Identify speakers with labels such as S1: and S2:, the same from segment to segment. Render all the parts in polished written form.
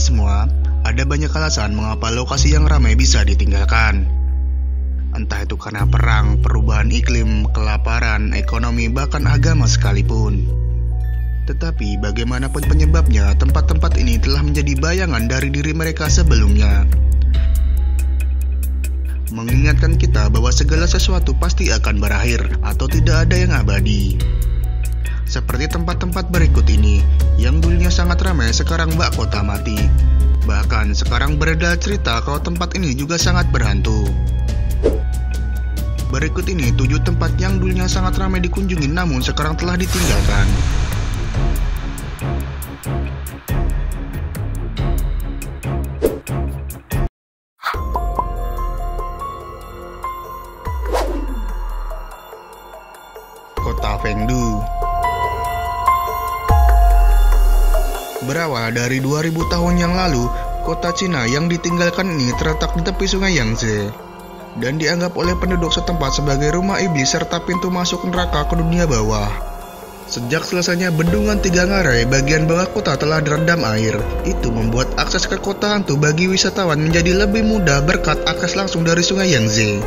S1: Hai semua, ada banyak alasan mengapa lokasi yang ramai bisa ditinggalkan. Entah itu karena perang, perubahan iklim, kelaparan, ekonomi, bahkan agama sekalipun. Tetapi bagaimanapun penyebabnya, tempat-tempat ini telah menjadi bayangan dari diri mereka sebelumnya. Mengingatkan kita bahwa segala sesuatu pasti akan berakhir atau tidak ada yang abadi. Seperti tempat-tempat berikut ini, yang dulunya sangat ramai sekarang bak kota mati. Bahkan sekarang beredar cerita kalau tempat ini juga sangat berhantu. Berikut ini 7 tempat yang dulunya sangat ramai dikunjungi namun sekarang telah ditinggalkan. Kota Chengdu. Berawal dari 2000 tahun yang lalu, kota Cina yang ditinggalkan ini terletak di tepi sungai Yangtze dan dianggap oleh penduduk setempat sebagai rumah iblis serta pintu masuk neraka ke dunia bawah. Sejak selesainya bendungan Tiga Ngarai, bagian bawah kota telah direndam air. Itu membuat akses ke kota hantu bagi wisatawan menjadi lebih mudah berkat akses langsung dari sungai Yangtze.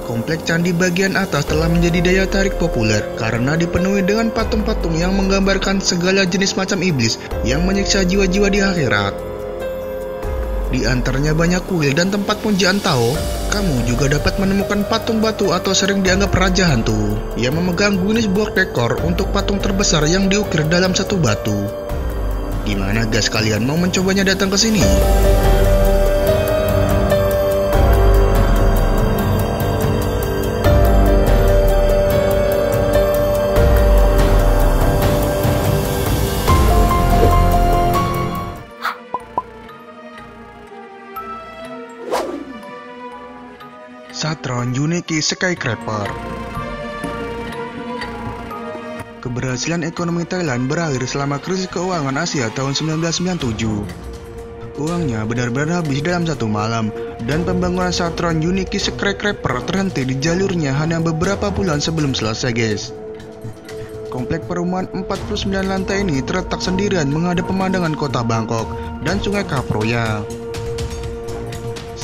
S1: Komplek candi bagian atas telah menjadi daya tarik populer karena dipenuhi dengan patung-patung yang menggambarkan segala jenis macam iblis yang menyiksa jiwa-jiwa di akhirat. Di antaranya banyak kuil dan tempat pujaan Tao. Kamu juga dapat menemukan patung batu atau sering dianggap raja hantu yang memegang Guinness Book Record untuk patung terbesar yang diukir dalam satu batu. Gimana guys, kalian mau mencobanya datang ke sini? Satron Unique Skyscraper. Keberhasilan ekonomi Thailand berakhir selama krisis keuangan Asia tahun 1997. Uangnya benar-benar habis dalam satu malam, dan pembangunan Satron Unique Skyscraper terhenti di jalurnya hanya beberapa bulan sebelum selesai guys. Komplek perumahan 49 lantai ini terletak sendirian menghadap pemandangan kota Bangkok dan sungai Kaproya.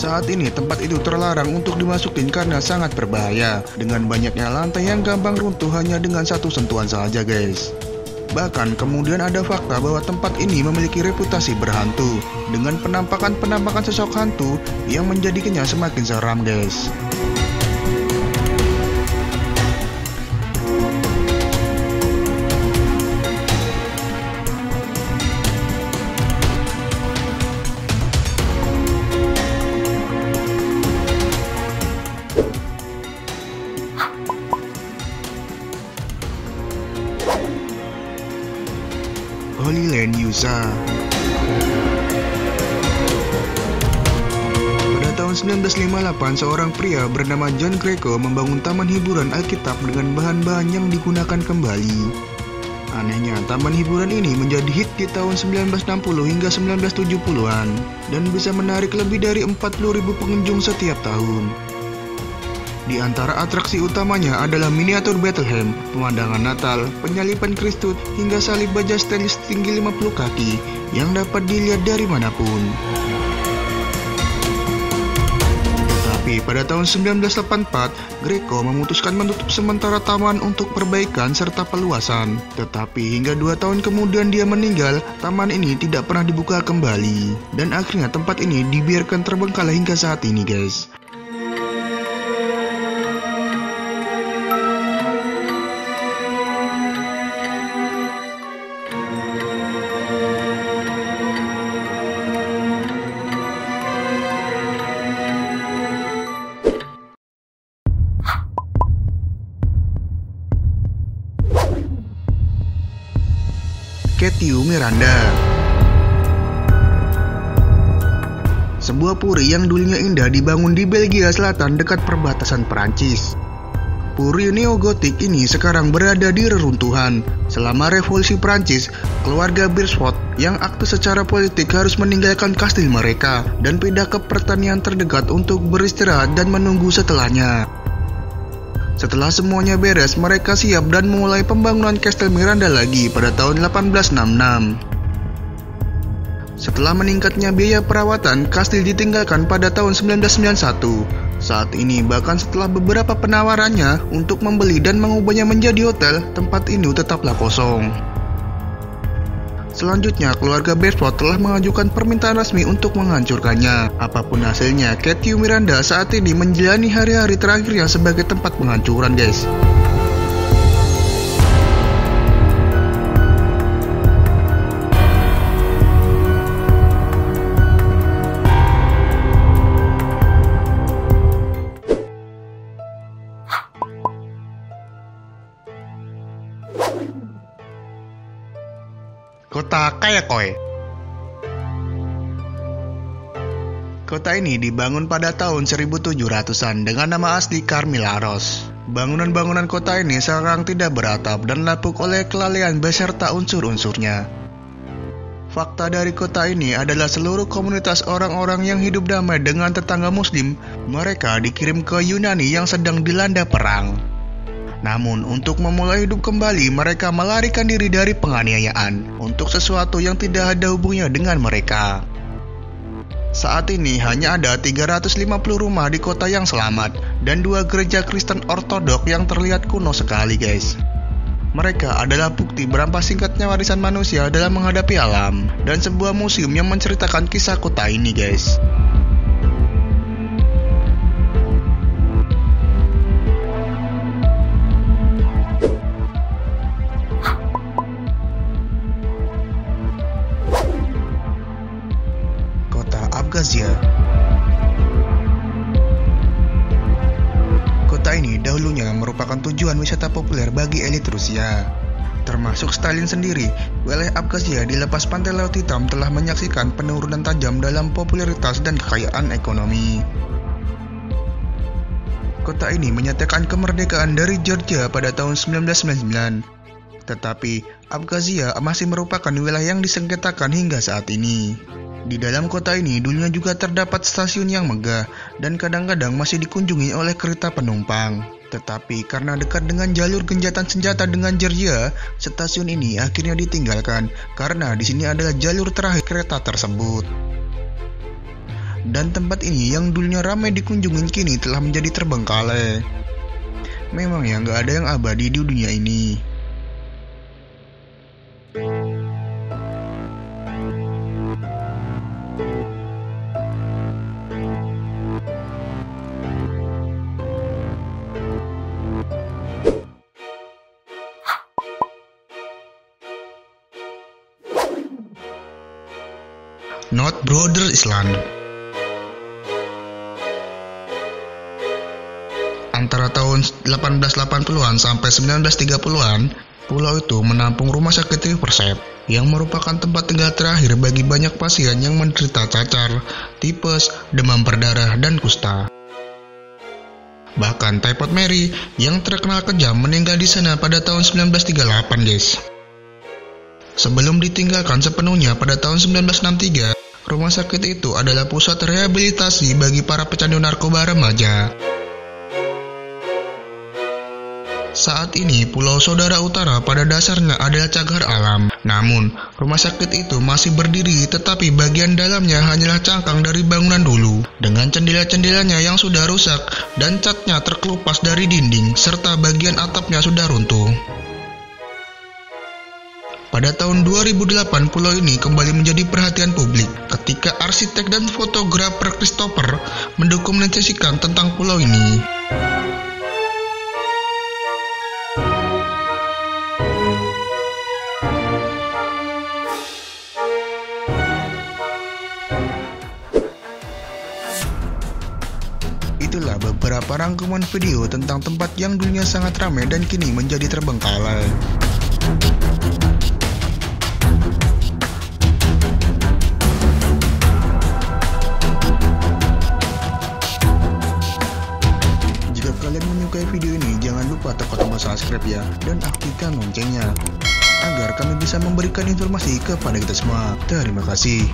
S1: Saat ini tempat itu terlarang untuk dimasukin karena sangat berbahaya dengan banyaknya lantai yang gampang runtuh hanya dengan satu sentuhan saja guys. Bahkan kemudian ada fakta bahwa tempat ini memiliki reputasi berhantu dengan penampakan sosok hantu yang menjadikannya semakin seram guys. Holy Land Yusa. Pada tahun 1958, seorang pria bernama John Greco membangun taman hiburan Alkitab dengan bahan-bahan yang digunakan kembali. Anehnya, taman hiburan ini menjadi hit di tahun 1960 hingga 1970-an dan bisa menarik lebih dari 40.000 pengunjung setiap tahun. Di antara atraksi utamanya adalah miniatur Bethlehem, pemandangan Natal, penyaliban Kristus, hingga salib baja stainless tinggi 50 kaki yang dapat dilihat dari manapun. Tetapi pada tahun 1984, Greco memutuskan menutup sementara taman untuk perbaikan serta peluasan. Tetapi hingga 2 tahun kemudian dia meninggal, taman ini tidak pernah dibuka kembali. Dan akhirnya tempat ini dibiarkan terbengkalai hingga saat ini guys. Kettiu Miranda. Sebuah puri yang dulunya indah dibangun di Belgia Selatan dekat perbatasan Perancis. Puri neogotik ini sekarang berada di reruntuhan. Selama revolusi Perancis, keluarga Beresford yang aktif secara politik harus meninggalkan kastil mereka dan pindah ke pertanian terdekat untuk beristirahat dan menunggu setelahnya. Setelah semuanya beres, mereka siap dan memulai pembangunan Kastil Miranda lagi pada tahun 1866. Setelah meningkatnya biaya perawatan, kastil ditinggalkan pada tahun 1991. Saat ini, bahkan setelah beberapa penawarannya untuk membeli dan mengubahnya menjadi hotel, tempat ini tetaplah kosong. Selanjutnya, keluarga Beresford telah mengajukan permintaan resmi untuk menghancurkannya. Apapun hasilnya, Matthew Miranda saat ini menjalani hari-hari terakhirnya sebagai tempat penghancuran, guys. Kota Kayakoi. Kota ini dibangun pada tahun 1700-an dengan nama asli Carmilaros. Bangunan-bangunan kota ini sekarang tidak beratap dan lapuk oleh kelalaian beserta unsur-unsurnya. Fakta dari kota ini adalah seluruh komunitas orang-orang yang hidup damai dengan tetangga muslim, mereka dikirim ke Yunani yang sedang dilanda perang. Namun, untuk memulai hidup kembali, mereka melarikan diri dari penganiayaan untuk sesuatu yang tidak ada hubungannya dengan mereka. Saat ini hanya ada 350 rumah di kota yang selamat dan 2 gereja Kristen Ortodok yang terlihat kuno sekali, guys. Mereka adalah bukti berapa singkatnya warisan manusia dalam menghadapi alam dan sebuah museum yang menceritakan kisah kota ini, guys. Abkhazia. Kota ini dahulunya merupakan tujuan wisata populer bagi elit Rusia. Termasuk Stalin sendiri, wilayah Abkhazia di lepas pantai Laut Hitam telah menyaksikan penurunan tajam dalam popularitas dan kekayaan ekonomi. Kota ini menyatakan kemerdekaan dari Georgia pada tahun 1999. Tetapi, Abkhazia masih merupakan wilayah yang disengketakan hingga saat ini. Di dalam kota ini dulunya juga terdapat stasiun yang megah dan kadang-kadang masih dikunjungi oleh kereta penumpang. Tetapi karena dekat dengan jalur gencatan senjata dengan Georgia, stasiun ini akhirnya ditinggalkan karena di sini adalah jalur terakhir kereta tersebut. Dan tempat ini yang dulunya ramai dikunjungi kini telah menjadi terbengkalai. Memang ya nggak ada yang abadi di dunia ini. North Brother Island. Antara tahun 1880-an sampai 1930-an, pulau itu menampung rumah sakit Riverside yang merupakan tempat tinggal terakhir bagi banyak pasien yang menderita cacar, tipes, demam berdarah, dan kusta. Bahkan Typhoid Mary yang terkenal kejam meninggal di sana pada tahun 1938, guys. Sebelum ditinggalkan sepenuhnya pada tahun 1963, rumah sakit itu adalah pusat rehabilitasi bagi para pecandu narkoba remaja. Saat ini, Pulau Saudara Utara pada dasarnya adalah cagar alam. Namun, rumah sakit itu masih berdiri tetapi bagian dalamnya hanyalah cangkang dari bangunan dulu, dengan jendela-jendelanya yang sudah rusak dan catnya terkelupas dari dinding, serta bagian atapnya sudah runtuh. Pada tahun 2008, pulau ini kembali menjadi perhatian publik ketika arsitek dan fotografer Christopher mendokumentasikan tentang pulau ini. Itulah beberapa rangkuman video tentang tempat yang dulunya sangat ramai dan kini menjadi terbengkalai. Kalian menyukai video ini, jangan lupa tekan tombol subscribe ya, dan aktifkan loncengnya, agar kami bisa memberikan informasi kepada kita semua. Terima kasih.